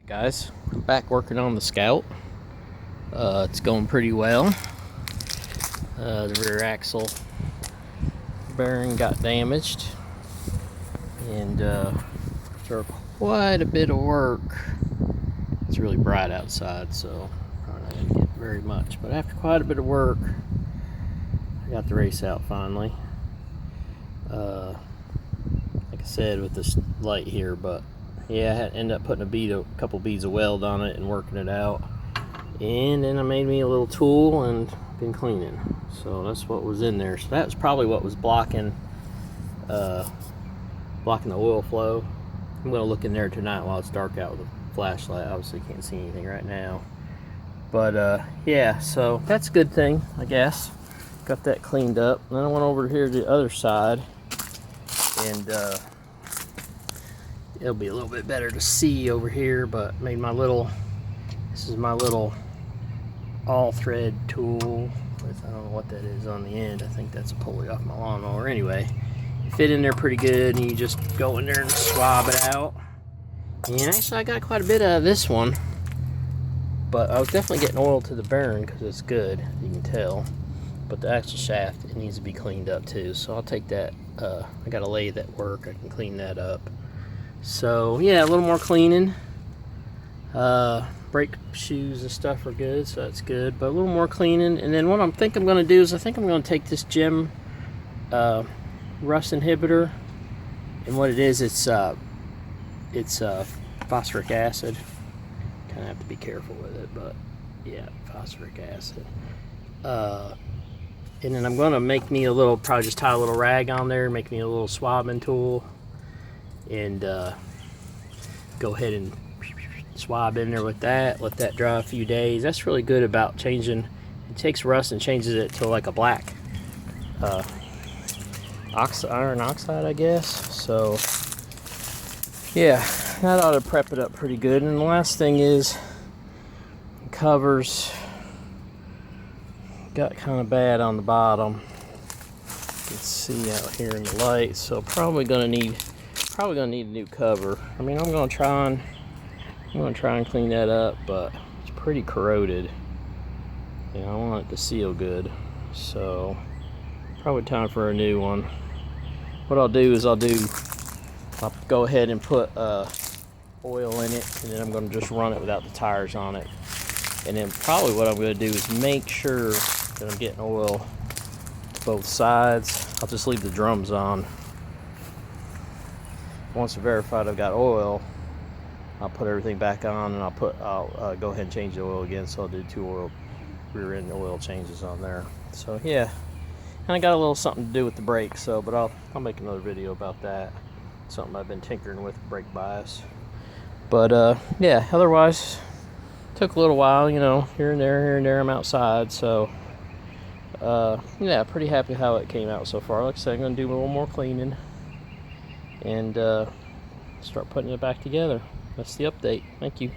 Guys, I'm back working on the Scout. It's going pretty well. The rear axle bearing got damaged, and after quite a bit of work, it's really bright outside, so probably not going to get very much, but after quite a bit of work, I got the race out finally. Like I said, with this light here, but yeah, I had to end up putting a couple beads of weld on it and working it out. And then I made me a little tool and been cleaning. So that's what was in there. So that was probably what was blocking the oil flow. I'm gonna look in there tonight while it's dark out with a flashlight. Obviously can't see anything right now. But yeah, so that's a good thing, I guess. Got that cleaned up. And then I went over here to the other side, and it'll be a little bit better to see over here, but made my little, this is my little all thread tool with, I don't know what that is on the end. I think that's a pulley off my lawnmower. Anyway, it fit in there pretty good, and you just go in there and swab it out. And actually I got quite a bit out of this one, but I was definitely getting oil to the bearing because it's good, you can tell. But the axle shaft, it needs to be cleaned up too, so I'll take that. I got a lathe at work, I can clean that up. So yeah, a little more cleaning. Brake shoes and stuff are good, so that's good, but a little more cleaning. And then what I'm going to do is I think I'm going to take this Gem rust inhibitor, and what it is, it's phosphoric acid. Kind of have to be careful with it, but yeah, phosphoric acid. And then I'm going to make me a little, probably just tie a little rag on there, make me a little swabbing tool, and go ahead and swab in there with that, let that dry a few days. That's really good about changing, it takes rust and changes it to like a black iron oxide, I guess. So yeah, that ought to prep it up pretty good. And the last thing is, covers got kind of bad on the bottom. You can see out here in the light, so probably gonna need a new cover. I mean, I'm gonna try and clean that up, but it's pretty corroded. I want it to seal good, so probably time for a new one. What I'll do is I'll go ahead and put oil in it, and then I'm gonna just run it without the tires on it. And then probably what I'm gonna do is make sure that I'm getting oil both sides. I'll just leave the drums on. Once I verified I've got oil, I'll put everything back on, and I'll go ahead and change the oil again. So I'll do 2 rear end oil changes on there. So yeah, and I got a little something to do with the brakes. So, but I'll make another video about that. Something I've been tinkering with, brake bias. But yeah, otherwise took a little while, here and there. I'm outside, so yeah, pretty happy how it came out so far. Like I said, I'm gonna do a little more cleaning and start putting it back together. That's the update. Thank you.